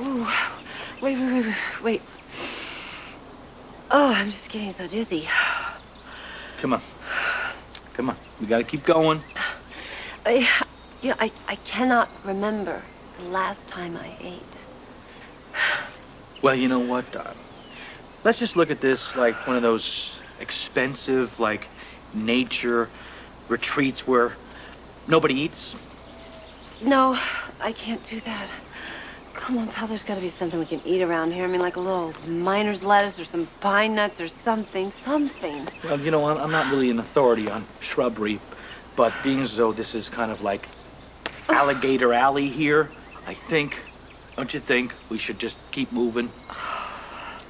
Ooh, wait. Oh, I'm just getting so dizzy. Come on. Come on. We gotta keep going. I cannot remember the last time I ate. Well, you know what? Let's just look at this like one of those expensive, like, nature retreats where nobody eats. No, I can't do that. Come on, pal, there's got to be something we can eat around here. I mean, like a little miner's lettuce or some pine nuts or something. Well, you know, I'm not really an authority on shrubbery, but being as though this is kind of like Alligator Alley here, don't you think, we should just keep moving?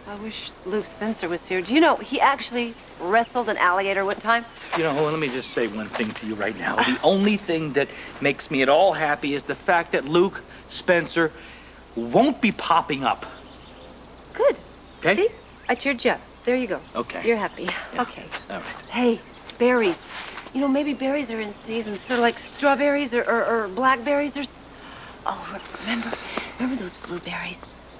I wish Luke Spencer was here. Do you know, he actually wrestled an alligator one time? You know, let me just say one thing to you right now. The only thing that makes me at all happy is the fact that Luke Spencer won't be popping up. Good. Okay? See? I cheered you up. There you go. Okay. You're happy. Yeah. Okay. All right. Hey, berries. You know, maybe berries are in season, sort of like strawberries or blackberries or... Oh, remember those blueberries?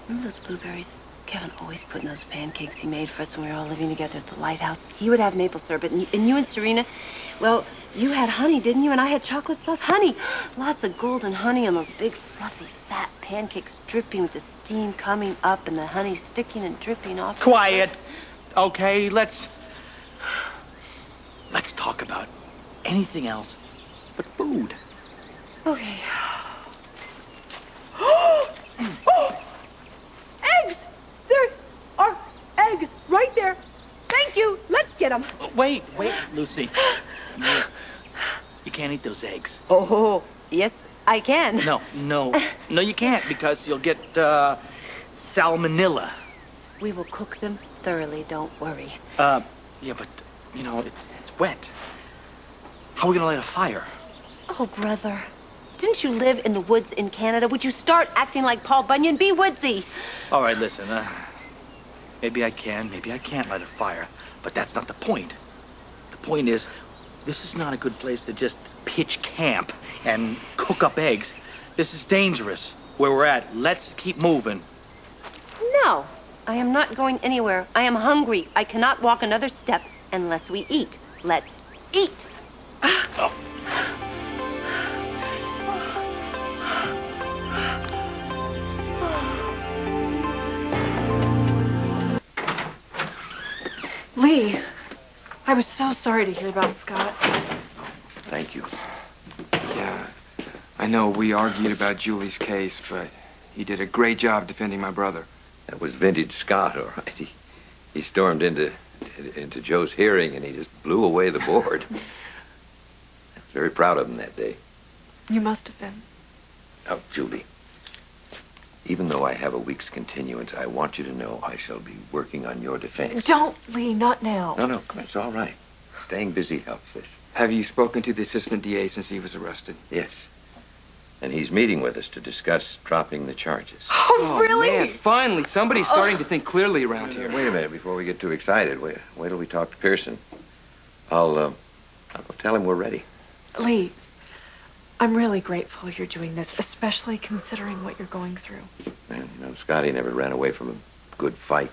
Remember those blueberries? Kevin always put in those pancakes he made for us when we were all living together at the lighthouse. He would have maple syrup, and you and Serena, well, you had honey, didn't you? And I had chocolate sauce. Honey! Lots of golden honey on those big, fluffy, fat pancakes dripping with the steam coming up and the honey sticking and dripping off. Quiet. Okay, let's talk about anything else but food. Okay. Eggs! There are eggs right there. Thank you. Let's get them. Wait, Lucy. You can't eat those eggs. Oh, yes, I can. No, you can't because you'll get salmonella. We will cook them thoroughly, don't worry. Yeah, but, you know, it's wet. How are we gonna light a fire? Oh, brother. Didn't you live in the woods in Canada? Would you start acting like Paul Bunyan? Be woodsy. All right, listen, maybe I can, maybe I can't light a fire, but that's not the point. The point is, this is not a good place to just pitch camp and cook up eggs. This is dangerous where we're at. Let's keep moving. No, I am not going anywhere. I am hungry. I cannot walk another step unless we eat. Let's eat. Oh. Lee, I was so sorry to hear about Scott. Thank you. Yeah, I know we argued about Julie's case, but he did a great job defending my brother. That was vintage Scott, all right. He stormed into Joe's hearing, and he just blew away the board. I was very proud of him that day. You must have been. Now, Julie, even though I have a week's continuance, I want you to know I shall be working on your defense. Don't, Lee, not now. No, come on, it's all right. Staying busy helps this. Have you spoken to the assistant DA since he was arrested? Yes. And he's meeting with us to discuss dropping the charges. Oh, really? Man, finally, somebody's starting to think clearly around here. Wait a minute, before we get too excited. Wait till we talk to Pearson. I'll go tell him we're ready. Lee, I'm really grateful you're doing this, especially considering what you're going through. Man, you know, Scotty never ran away from a good fight.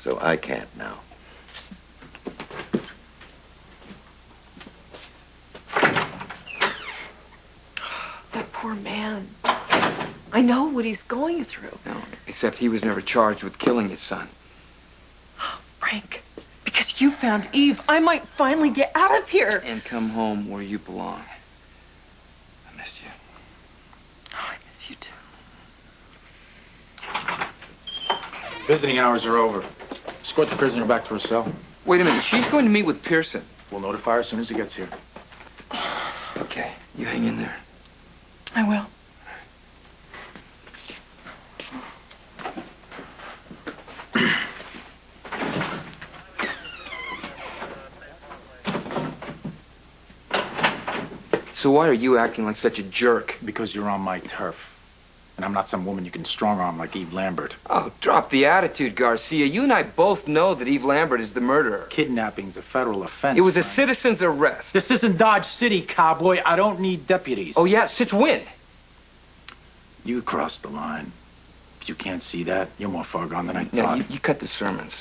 So I can't now. That poor man. I know what he's going through. No, except he was never charged with killing his son. Frank, because you found Eve, I might finally get out of here. And come home where you belong. I missed you. Oh, I miss you too. Visiting hours are over. Escort the prisoner back to her cell. Wait a minute, she's going to meet with Pearson. We'll notify her as soon as he gets here. Okay, you hang in there. I will. So why are you acting like such a jerk? Because you're on my turf. And I'm not some woman you can strong-arm like Eve Lambert. Oh, drop the attitude, Garcia. You and I both know that Eve Lambert is the murderer. Kidnapping's a federal offense. It was a Frank. citizen's arrest. This isn't Dodge City, cowboy. I don't need deputies. Oh, yeah? Since when? You crossed the line. If you can't see that, you're more far gone than I Now, thought. you cut the sermons.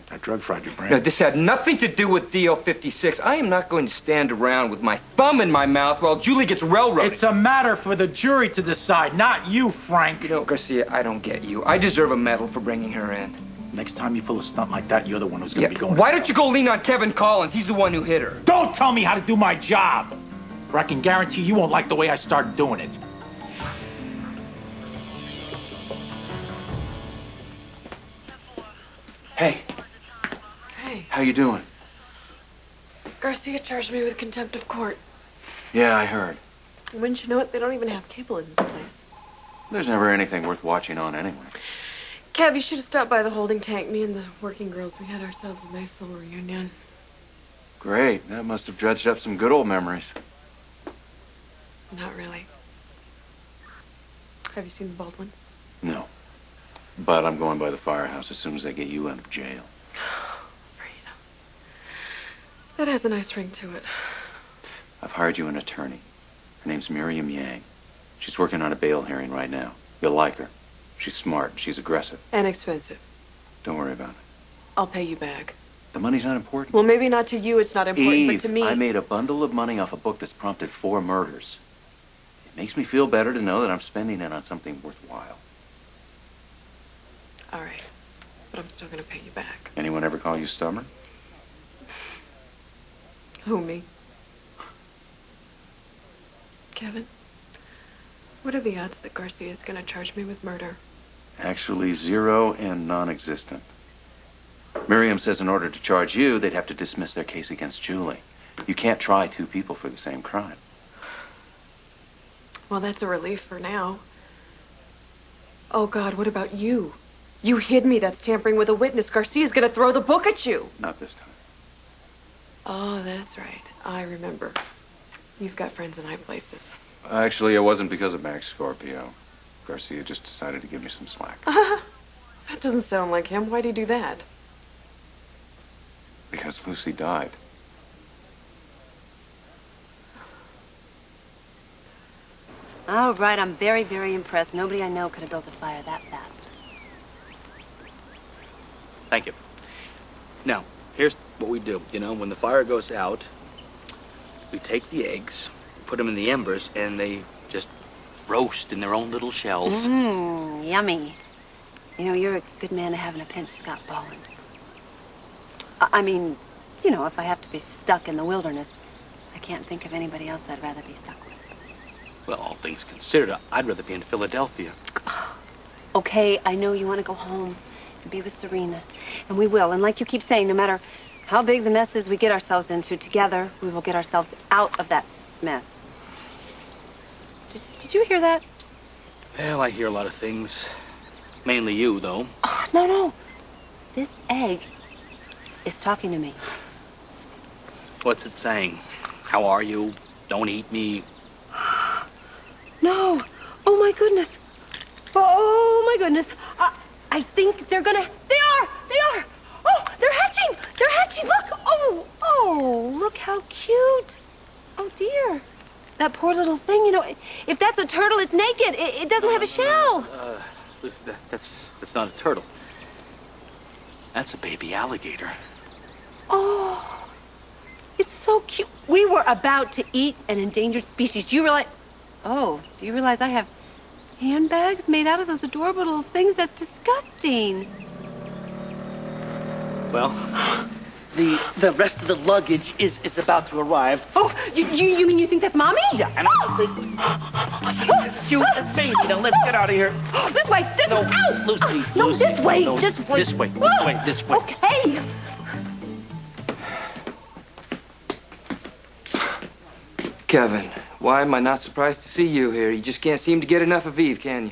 That drug fried your brain. Now, this had nothing to do with DL56. I am not going to stand around with my thumb in my mouth while Julie gets railroaded. It's a matter for the jury to decide, not you, Frank. You know, Garcia, I don't get you. I deserve a medal for bringing her in. Next time you pull a stunt like that, you're the one who's going to be going. Why don't you go lean on Kevin Collins? He's the one who hit her. Don't tell me how to do my job. Or I can guarantee you won't like the way I start doing it. Hey. Hey, How you doing? Garcia charged me with contempt of court. Yeah, I heard. Wouldn't you know it? They don't even have cable in this place. There's never anything worth watching on anyway. Kev, you should have stopped by the holding tank. Me and the working girls, we had ourselves a nice little reunion. Great. That must have dredged up some good old memories. Not really. Have you seen the Baldwin? No. But I'm going by the firehouse as soon as they get you out of jail. Freedom. That has a nice ring to it. I've hired you an attorney. Her name's Miriam Yang. She's working on a bail hearing right now. You'll like her. She's smart. She's aggressive. And expensive. Don't worry about it. I'll pay you back. The money's not important. Well, maybe not to you, it's not important, Eve, but to me... I made a bundle of money off a book that's prompted 4 murders. It makes me feel better to know that I'm spending it on something worthwhile. All right. But I'm still going to pay you back. Anyone ever call you stubborn? Who, me? Kevin? What are the odds that Garcia's going to charge me with murder? Actually, 0 and non-existent. Miriam says in order to charge you, they'd have to dismiss their case against Julie. You can't try 2 people for the same crime. Well, that's a relief for now. Oh, God, what about you? You hid me. That's tampering with a witness. Garcia's going to throw the book at you. Not this time. Oh, that's right. I remember. You've got friends in high places. Actually, it wasn't because of Max Scorpio. Garcia just decided to give me some slack. That doesn't sound like him. Why'd he do that? Because Lucy died. All right, I'm very, very impressed. Nobody I know could have built a fire that fast. Thank you. Now, here's what we do. You know, when the fire goes out, we take the eggs, put them in the embers, and they just roast in their own little shells. Mmm, yummy. You know, you're a good man to have in a pinch, Scott Bolland. I mean, you know, if I have to be stuck in the wilderness, I can't think of anybody else I'd rather be stuck with. Well, all things considered, I'd rather be in Philadelphia. Okay, I know you want to go home and be with Serena, and we will. And like you keep saying, no matter how big the mess is we get ourselves into, together, we will get ourselves out of that mess. Did you hear that? Well, I hear a lot of things. Mainly you, though. Oh, no. This egg is talking to me. What's it saying? How are you? Don't eat me. No. Oh, my goodness. Oh, my goodness. I think they're gonna... They are! Oh, they're hatching! Look! Oh, look how cute. Oh, dear. That poor little thing, you know, if that's a turtle, it's naked. It doesn't have a shell. That's not a turtle. That's a baby alligator. Oh, it's so cute. We were about to eat an endangered species. Do you realize I have handbags made out of those adorable little things? That's disgusting. Well, the rest of the luggage is about to arrive. Oh, you mean you think that's Mommy? Yeah, and she's as cute as me. Now let's get out of here. This way. No, Ouch. Lucy. No, Lucy. this way. No, This way. This way. Okay. Kevin, why am I not surprised to see you here? You just can't seem to get enough of Eve, can you?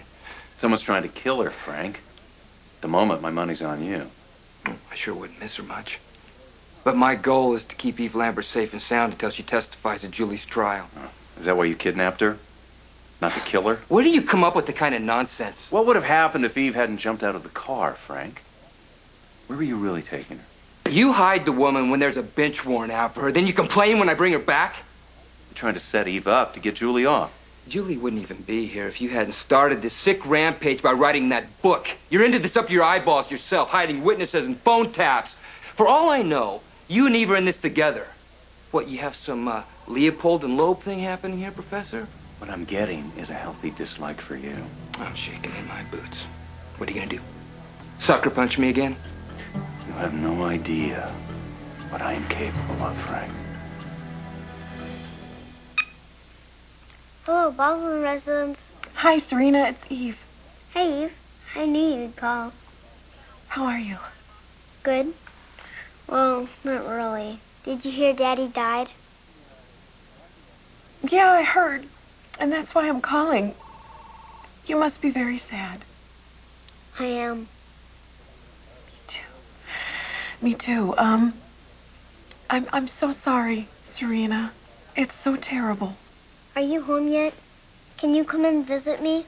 Someone's trying to kill her, Frank. At the moment, my money's on you. I sure wouldn't miss her much. But my goal is to keep Eve Lambert safe and sound until she testifies at Julie's trial. Oh, is that why you kidnapped her? Not to kill her? Where do you come up with the kind of nonsense? What would have happened if Eve hadn't jumped out of the car, Frank? Where were you really taking her? You hide the woman when there's a bench warrant out for her, then you complain when I bring her back? You're trying to set Eve up to get Julie off. Julie wouldn't even be here if you hadn't started this sick rampage by writing that book. You're into this up to your eyeballs yourself, hiding witnesses and phone taps. For all I know, you and Eve are in this together. What, you have some Leopold and Loeb thing happening here, Professor? What I'm getting is a healthy dislike for you. I'm shaking in my boots. What are you gonna do? Sucker punch me again? You have no idea what I am capable of, Frank. Hello, Baldwin residence. Hi, Serena. It's Eve. Hey, Eve. I knew you'd call. How are you? Good? Well, not really. Did you hear Daddy died? Yeah, I heard. And that's why I'm calling. You must be very sad. I am. Me too. I'm so sorry, Serena. It's so terrible. Are you home yet? Can you come and visit me?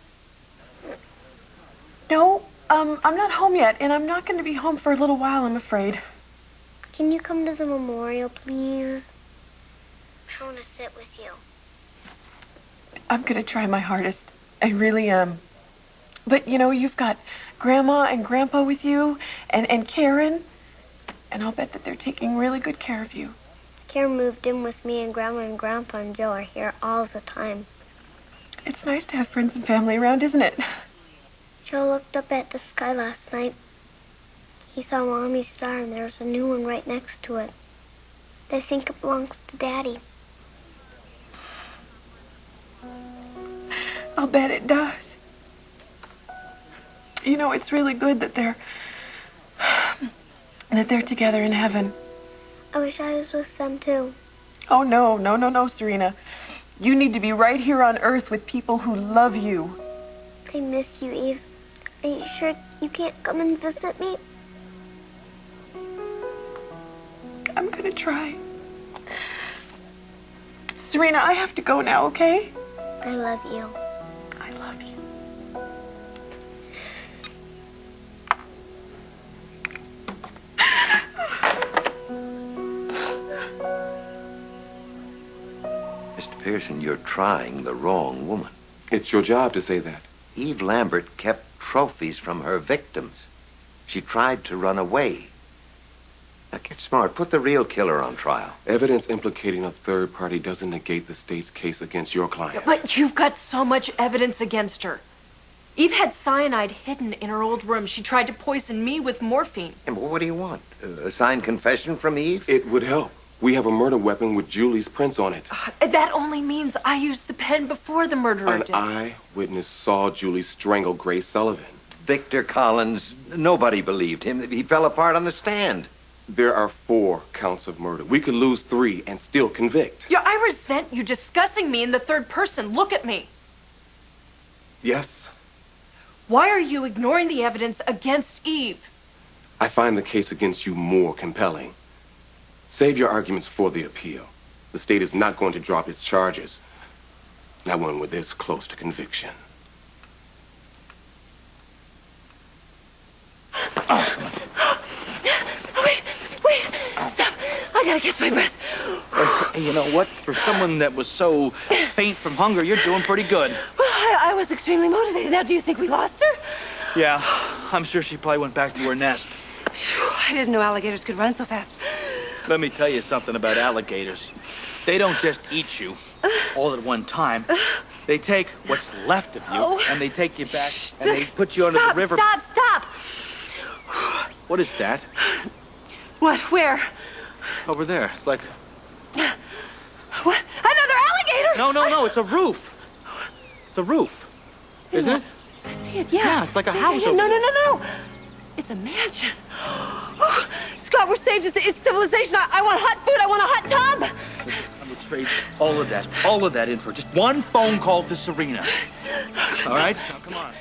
No, I'm not home yet, and I'm not going to be home for a little while, I'm afraid. Can you come to the memorial, please? I want to sit with you. I'm going to try my hardest. I really am. But, you know, you've got Grandma and Grandpa with you, and Karen, and I'll bet that they're taking really good care of you. Karen moved in with me, and Grandma and Grandpa and Joe are here all the time. It's nice to have friends and family around, isn't it? Joe looked up at the sky last night. He saw Mommy's star, and there's a new one right next to it. They think it belongs to Daddy. I'll bet it does. You know, it's really good that they're together in heaven. I wish I was with them, too. Oh, no, Serena. You need to be right here on Earth with people who love you. I miss you, Eve. Are you sure you can't come and visit me? I'm gonna try. Serena, I have to go now, okay? I love you. I love you. Mr. Pearson, you're trying the wrong woman. It's your job to say that. Eve Lambert kept trophies from her victims. She tried to run away. Now get smart. Put the real killer on trial. Evidence implicating a third party doesn't negate the state's case against your client. But you've got so much evidence against her. Eve had cyanide hidden in her old room. She tried to poison me with morphine. And what do you want? A signed confession from Eve? It would help. We have a murder weapon with Julie's prints on it. That only means I used the pen before the murderer An did. eyewitness saw Julie strangle Grace Sullivan. Victor Collins, nobody believed him. He fell apart on the stand. There are 4 counts of murder. We could lose 3 and still convict. Yeah, I resent you discussing me in the third person. Look at me. Yes, Why are you ignoring the evidence against Eve? I find the case against you more compelling. Save your arguments for the appeal. The state is not going to drop its charges. Not when we're this close to conviction. Wait, stop. I gotta catch my breath. You know what? For someone that was so faint from hunger, you're doing pretty good. Well, I was extremely motivated. Now, do you think we lost her? Yeah, I'm sure she probably went back to her nest. Phew, I didn't know alligators could run so fast. Let me tell you something about alligators. They don't just eat you all at one time. They take what's left of you, and they take you back, and they put you under the river. Stop! What is that? What? Where? Over there. It's like... What? Another alligator! No, it's a roof. It's a roof. Isn't it? I see it, yeah. Yeah, it's like a house Yeah, over there. no. It's a mansion. Oh, Scott, we're saved. It's civilization. I want hot food. I want a hot tub. I would trade all of that in for just one phone call to Serena. All right? Now, come on.